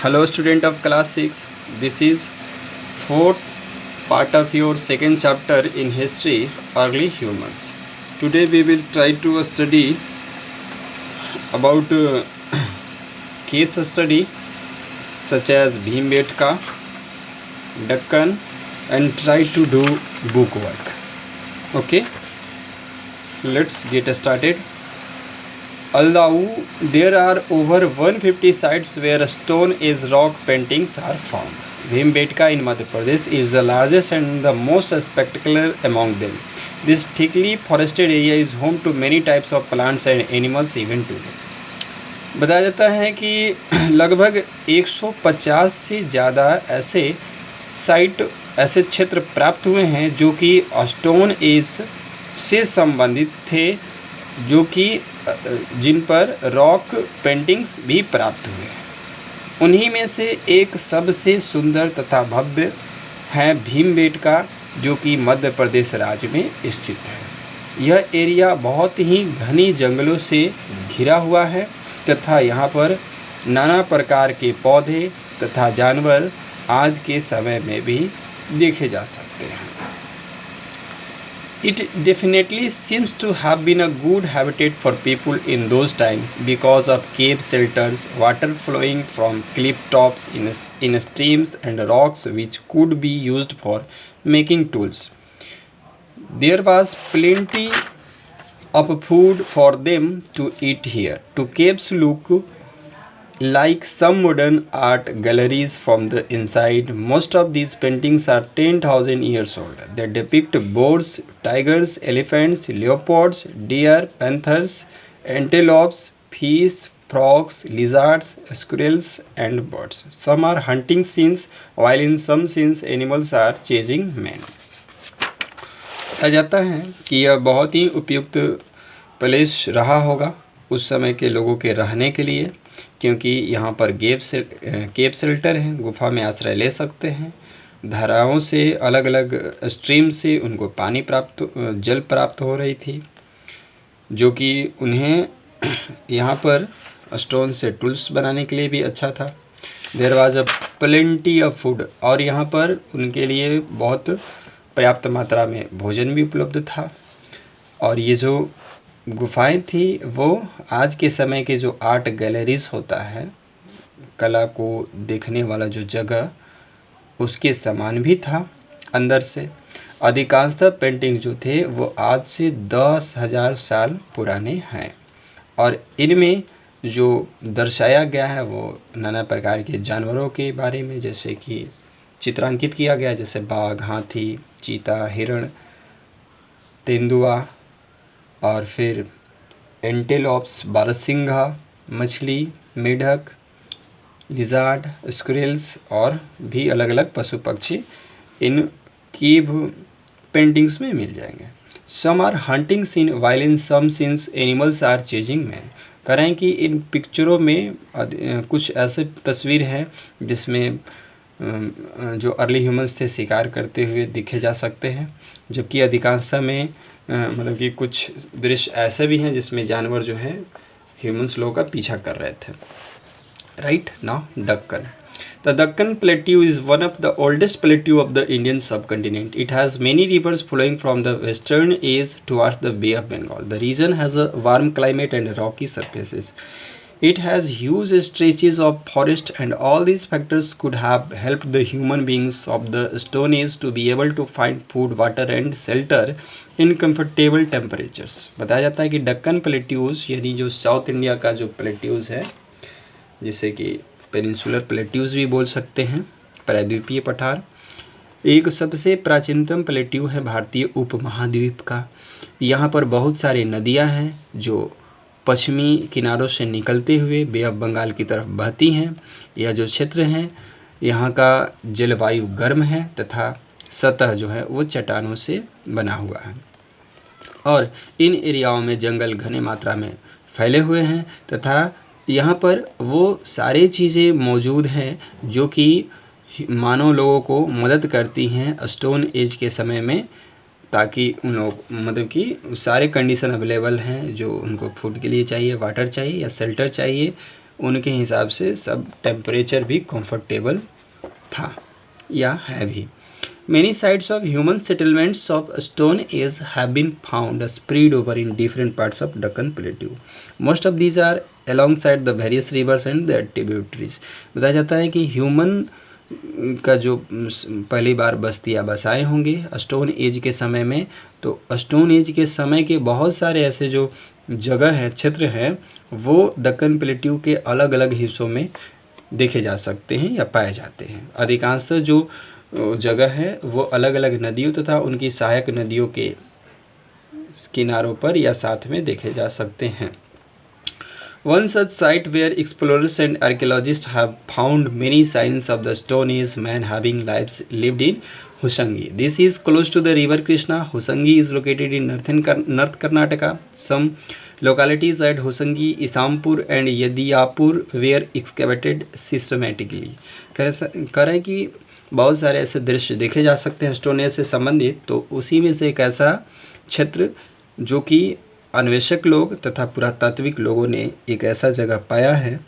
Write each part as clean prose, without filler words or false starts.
Hello student of class 6, this is fourth part of your second chapter in history, early humans. Today we will try to study about case study such as Bhimbetka, Deccan and try to do book work. Okay, let's get started. Although there are over 150 sites where stone age rock paintings are found, Bhimbetka in Madhya Pradesh is the largest and the most spectacular among them. This thickly forested area is home to many types of plants and animals even today. बताया जाता है कि लगभग 150 से ज़्यादा ऐसे क्षेत्र प्राप्त हुए हैं जो कि स्टोन एज से संबंधित थे, जो कि जिन पर रॉक पेंटिंग्स भी प्राप्त हुए हैं। उन्हीं में से एक सबसे सुंदर तथा भव्य है भीमबेटका, जो कि मध्य प्रदेश राज्य में स्थित है। यह एरिया बहुत ही घनी जंगलों से घिरा हुआ है तथा यहाँ पर नाना प्रकार के पौधे तथा जानवर आज के समय में भी देखे जा सकते हैं। It definitely seems to have been a good habitat for people in those times because of cave shelters, water flowing from cliff tops in streams and rocks which could be used for making tools. There was plenty of food for them to eat here. Two caves look like some modern art galleries from the inside. Most of these paintings are 10,000 years old. They depict boars, tigers, elephants, leopards, deer, panthers, antelopes, fish, frogs, lizards, squirrels and birds. Some are hunting scenes, while in some scenes animals are chasing men. कहा जाता है कि यह बहुत ही उपयुक्त place रहा होगा उस समय के लोगों के रहने के लिए, क्योंकि यहाँ पर केव शेल्टर हैं, गुफा में आश्रय ले सकते हैं। धाराओं से अलग अलग स्ट्रीम से उनको जल प्राप्त हो रही थी, जो कि उन्हें यहाँ पर स्टोन से टूल्स बनाने के लिए भी अच्छा था। There was a plenty of food, और यहाँ पर उनके लिए बहुत पर्याप्त मात्रा में भोजन भी उपलब्ध था। और ये जो गुफाएं थी वो आज के समय के जो आर्ट गैलरीज होता है, कला को देखने वाला जो जगह, उसके समान भी था अंदर से। अधिकांशतः पेंटिंग जो थे वो आज से 10,000 साल पुराने हैं, और इनमें जो दर्शाया गया है वो नाना प्रकार के जानवरों के बारे में, जैसे कि चित्रांकित किया गया, जैसे बाघ, हाथी, चीता, हिरण, तेंदुआ और फिर एंटेलोप्स, बारहसिंघा, मछली, मेढक, लिजार्ड, स्क्विरल्स और भी अलग अलग पशु पक्षी इन कीव पेंटिंग्स में मिल जाएंगे। Some are hunting scene while in some scenes animals are chasing man. कह रहे हैं कि इन पिक्चरों में कुछ ऐसे तस्वीर हैं जिसमें जो अर्ली ह्यूमंस थे शिकार करते हुए दिखे जा सकते हैं, जबकि अधिकांशतः में मतलब कि कुछ दृश्य ऐसे भी हैं जिसमें जानवर जो हैं ह्यूमंस लोगों का पीछा कर रहे थे। Right now Deccan. The Deccan Plateau is one of the oldest plateau of the Indian subcontinent. It has many rivers flowing from the western edge towards the Bay of Bengal. The region has a warm climate and rocky surfaces. It has huge stretches of forest, and all these factors could have helped the human beings of the Stone Age to be able to find food, water and shelter in comfortable temperatures. बताया जाता है कि Deccan plateaus यानी जो south India का जो plateaus है, जिसे कि पेनिनसुलर प्लेट्यूज भी बोल सकते हैं, प्रायद्वीपीय पठार, एक सबसे प्राचीनतम प्लेट्यू है भारतीय उपमहाद्वीप का। यहाँ पर बहुत सारी नदियाँ हैं जो पश्चिमी किनारों से निकलते हुए बे ऑफ बंगाल की तरफ बहती हैं। यह जो क्षेत्र हैं, यहाँ का जलवायु गर्म है तथा सतह जो है वो चट्टानों से बना हुआ है, और इन एरियाओं में जंगल घने मात्रा में फैले हुए हैं तथा यहाँ पर वो सारी चीज़ें मौजूद हैं जो कि मानव लोगों को मदद करती हैं स्टोन एज के समय में, ताकि उन लोग मतलब कि सारे कंडीशन अवेलेबल हैं जो उनको फूड के लिए चाहिए, वाटर चाहिए या शेल्टर चाहिए, उनके हिसाब से सब टेम्परेचर भी कंफर्टेबल था या है भी। Many sites of human settlements of Stone Age have been found spread over in different parts of Deccan Plateau. Most of these are alongside the various rivers and their tributaries. बताया जाता है कि human का जो पहली बार बस्तियाँ बसाए होंगे स्टोन एज के समय में, तो स्टोन एज के समय के बहुत सारे ऐसे जो जगह हैं, क्षेत्र हैं, वो दक्कन प्लेट्यू के अलग अलग हिस्सों में देखे जा सकते हैं या पाए जाते हैं। अधिकांश जो जगह है वो अलग अलग नदियों तथा उनकी सहायक नदियों के किनारों पर या साथ में देखे जा सकते हैं। One such site where explorers and archaeologists have found many signs of the Stone Age man having lives lived in Hosangi. This is close to the river Krishna. Hosangi is located in North Karnataka. Some localities at Hosangi, Isampur and Yadiyapur were excavated systematically. कह रहे हैं कि बहुत सारे ऐसे दृश्य देखे जा सकते हैं स्टोन एज से संबंधित, तो उसी में से एक ऐसा क्षेत्र जो कि अन्वेषक लोग तथा पुरातात्विक लोगों ने एक ऐसा जगह पाया है,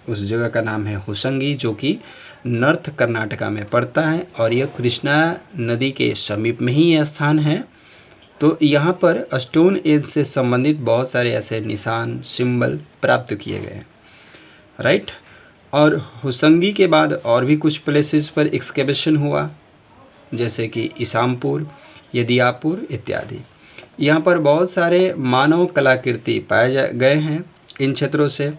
उस जगह का नाम है होसंगी, जो कि नॉर्थ कर्नाटका में पड़ता है और यह कृष्णा नदी के समीप में ही यह स्थान है। तो यहाँ पर स्टोन एज से संबंधित बहुत सारे ऐसे निशान, सिंबल प्राप्त किए गए हैं, राइट। और होसंगी के बाद और भी कुछ प्लेसेस पर एक्सकेवेशन हुआ, जैसे कि इसामपुर, यदियापुर इत्यादि। यहाँ पर बहुत सारे मानव कलाकृति पाए गए हैं इन क्षेत्रों से,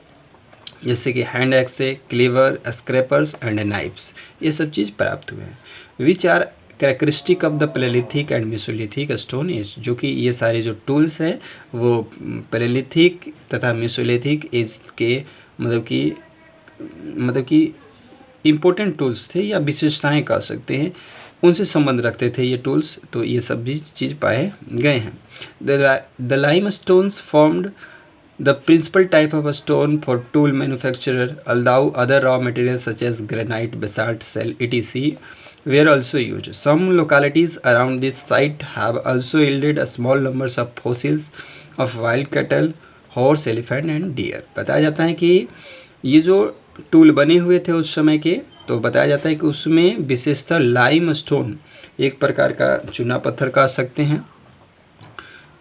जैसे कि hand axe, cleaver, scrapers and knives, ये सब चीज़ प्राप्त हुए हैं। Which are characteristic of the paleolithic and mesolithic stone age, जो कि ये सारे जो टूल्स हैं वो पैलेलिथिक तथा मेसोलिथिक एज के मतलब कि इम्पोर्टेंट टूल्स थे या विशेषताएं कह सकते हैं, उनसे संबंध रखते थे ये टूल्स। तो ये सब भी चीज़ पाए गए हैं। The limestones formed the principal type of stone for tool manufacturer, although other raw materials such as granite, basalt, shale etc. were also used. Some localities around this site have also yielded a small numbers of fossils of wild cattle, horse, elephant and deer. बताया जाता है कि ये जो tool बने हुए थे उस समय के, तो बताया जाता है कि उसमें विशेषतः लाइम स्टोन, एक प्रकार का चूना पत्थर कह सकते हैं,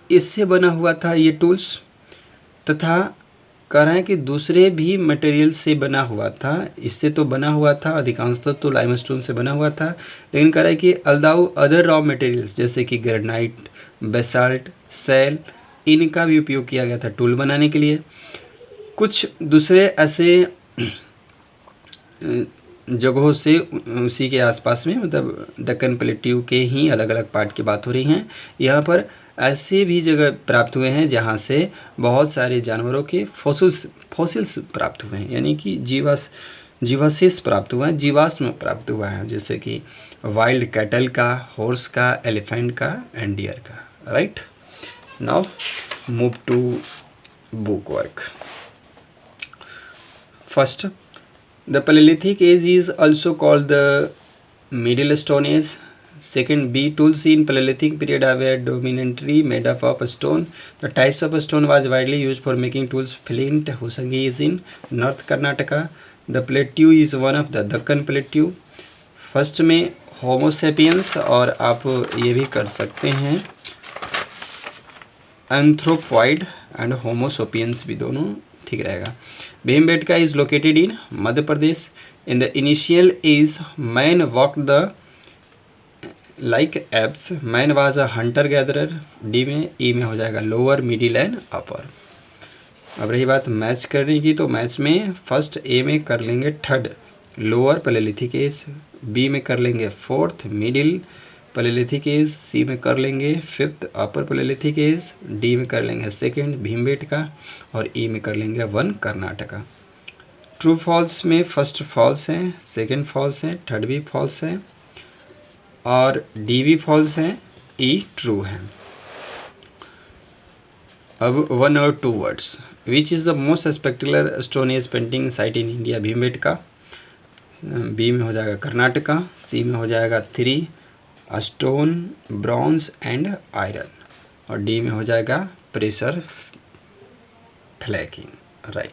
इससे बना हुआ था ये टूल्स, तथा कह रहे हैं कि दूसरे भी मटेरियल से बना हुआ था। इससे तो बना हुआ था, अधिकांशतः तो लाइमस्टोन से बना हुआ था, लेकिन कह रहा है कि अल्दाउ अदर रॉ मटेरियल्स जैसे कि ग्रेनाइट, बेसाल्ट, सेल, इनका भी उपयोग किया गया था टूल बनाने के लिए। कुछ दूसरे ऐसे जगहों से उसी के आसपास में, मतलब दक्कन प्लेट्यू के ही अलग अलग पार्ट की बात हो रही हैं, यहाँ पर ऐसे भी जगह प्राप्त हुए हैं जहाँ से बहुत सारे जानवरों के फॉसिल्स प्राप्त हुए हैं, यानी कि जीवावशेष प्राप्त हुआ है, जीवाश्म प्राप्त हुआ है, जैसे कि वाइल्ड कैटल का, हॉर्स का, एलिफेंट का एंड डियर का, right. Now move to book work. First, the Paleolithic age is also called the Middle Stone Age. Second, B, tools in Paleolithic period were dominantly made up of stone. The types of stone was widely used for making tools. Flint, Hosangi is in North Karnataka. The Plateau is one of the Deccan Plateau. First में होमो sapiens, और आप ये भी कर सकते हैं anthropoid and homo sapiens भी, दोनों ठीक रहेगा। Bhimbetka is located in Madhya Pradesh. In the initial age man walk the like apes, man was a hunter gatherer, D में, ई में हो जाएगा लोअर, मिडिल एंड अपर। अब रही बात मैच करने की, तो मैच में फर्स्ट ए में कर लेंगे third lower paleolithic age, B में कर लेंगे fourth middle paleolithic age, C में कर लेंगे fifth upper paleolithic age, D में कर लेंगे सेकेंड भीमबेटका और ई में कर लेंगे वन कर्नाटका। ट्रू फॉल्स में फर्स्ट फॉल्स है, सेकेंड फॉल्स है, थर्ड भी फॉल्स है और डी भी फॉल्स है, ई ट्रू है। अब वन और two words. Which is the most spectacular stone age painting site in India? Bhimbetka. B में हो जाएगा कर्नाटका, सी में हो जाएगा three stone, bronze and iron और डी में हो जाएगा प्रेशर फ्लैकिंग, राइट।